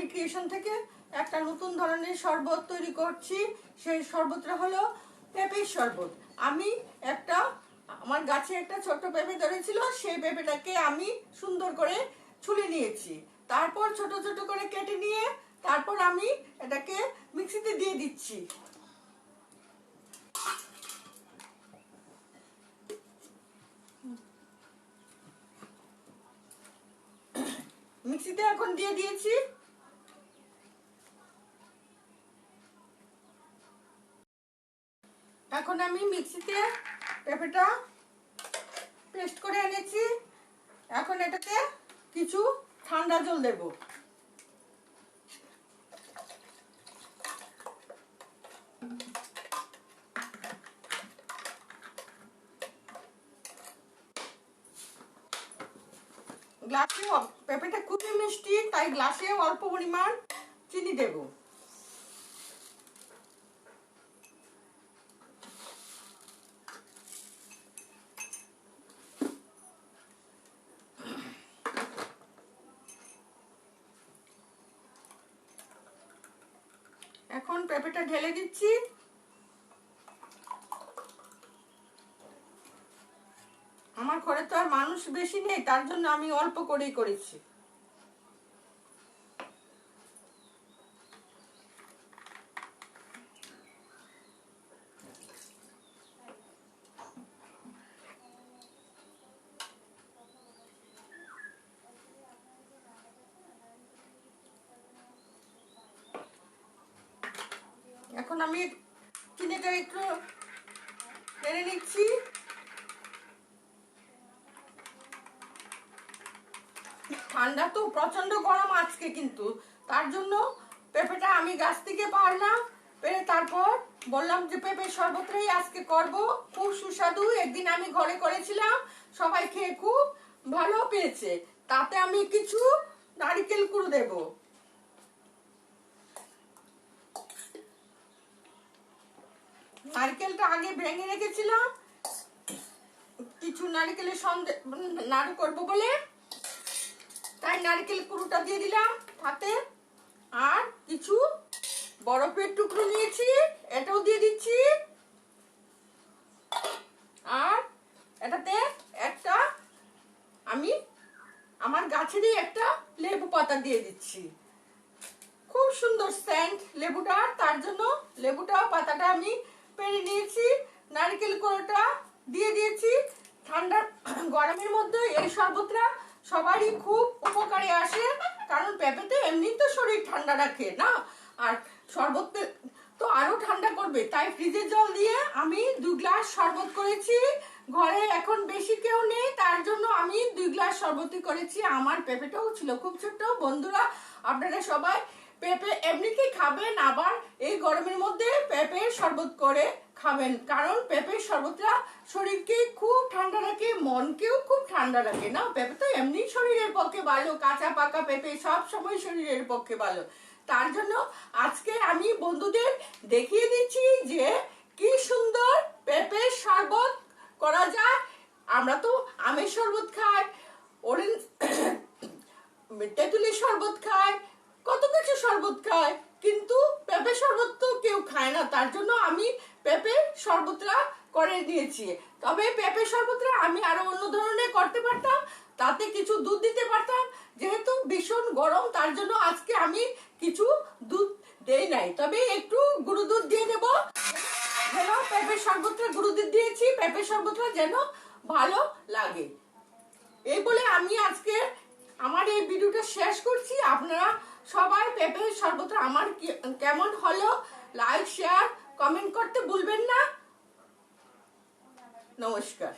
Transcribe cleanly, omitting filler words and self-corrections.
রানী creation থেকে একটা নতুন ধরনের শরবত তৈরি করছি। সেই শরবতটা হলো পেঁপের শরবত। আমি আমার গাছে একটা ছোট্ট পেঁপে ধরেছিল, সেই পেঁপেটাকে আমি সুন্দর করে ছুলে নিয়েছি। তারপর ছোট ছোট করে কেটে নিয়ে তারপর আমি এটাকে মিক্সিতে দিয়ে দিচ্ছি। মিক্সিতে এখন দিয়ে দিয়েছি। এখন আমি মিক্সিতে পেঁপেটা পেস্ট করে এনেছি। এখন এটাতে কিছু ঠান্ডা জল দেব। গ্লাসে পেঁপেটা খুবই মিষ্টি, তাই গ্লাসে অল্প পরিমাণ চিনি দেব। এখন পেঁপেটা ঢেলে দিচ্ছি। আমার ঘরে তো আর মানুষ বেশি নেই, তার জন্য আমি অল্প করেই করেছি। এখন আমি চিনিটা একটু টেনে নিচ্ছি। ঠান্ডা তো প্রচন্ড গরম আজকে, কিন্তু তার জন্য পেঁপেটা আমি গাছ থেকে পারলাম, পেরে তারপর বললাম যে পেঁপের শরবতটাই আজকে করব। খুব সুস্বাদু, একদিন আমি ঘরে করেছিলাম, সবাই খেয়ে খুব ভালো পেয়েছে। তাতে আমি কিছু নারকেল কুড়ো দেব। নারকেলটা আগে ভেঙে রেখেছিলাম, কিছু নারকেলের নাড়ু করবো বলে, তাই নারকেল কুড়োটা দিয়ে দিলাম তাতে। আর কিছু বরফের টুকরো নিয়েছি, এটাও দিয়ে দিচ্ছি। আর এটাতে আমি আমার গাছেরই একটা লেবু পাতা দিয়ে দিচ্ছি। খুব সুন্দর সেন্ট লেবুটার, তার জন্য লেবুটা পাতাটা আমি পেরে নিয়েছি। নারকেল কোড়াটা দিয়ে দিয়েছি। ঠান্ডা গরমের মধ্যে এই শরবতটা সবারই খুব উপকারে আসে, কারণ পেঁপেতে এমনি তো শরীর ঠান্ডা রাখে না, আর শরবত তো আরো ঠান্ডা করবে। তাই ফ্রিজে জল দিয়ে আমি 2 গ্লাস শরবত করেছি। ঘরে এখন বেশি কেউ নেই, তার জন্য আমি 2 গ্লাস শরবতই করেছি। আমার পেঁপেটাও ছিল খুব ছোট। বন্ধুরা, আপনারা সবাই পেঁপে এমনিতেই খাবেন, আবার এই গরমের মধ্যে পেঁপের শরবত করে খাবেন, কারণ পেঁপের শরবতটা শরীরকে খুব ঠান্ডা রাখে, মনকেও খুব ঠান্ডা রাখে। না, পেঁপে তো এমনি শরীরের পক্ষে ভালো, কাঁচা পাকা পেঁপে সব সময় শরীরের পক্ষে ভালো। তার জন্য আজকে আমি বন্ধুদের দেখিয়ে দিচ্ছি যে কি সুন্দর পেঁপের শরবত করা যায়। আমরা তো আমের শরবত খাই, অরেঞ্জ তেঁতুলের শরবত খাই, কত কিছু শরবত খায়, কিন্তু পেঁপে শরবত তো কেউ খায় না। তার জন্য আমি পেঁপে শরবতটা করে দিয়েছি। তবে পেঁপে শরবতটা আমি আরো অন্য ধরনের করতে পারতাম, তাতে কিছু দুধ দিতে পারতাম। যেহেতু ভীষণ গরম, তার জন্য আজকে আমি কিছু দুধ দেই নাই, তবে একটু গুঁড়ো দুধ দিয়ে দেবো। যেন পেঁপে শরবতটা গুঁড়ো দুধ দিয়েছি, পেঁপে শরবতটা যেন ভালো লাগে। এই বলে আমি আজকে আমার এই ভিডিওটা শেষ করছি। আপনারা সবাই পেঁপের শরবতটা আমার কেমন হলো লাইক শেয়ার কমেন্ট করতে ভুলবেন না। নমস্কার।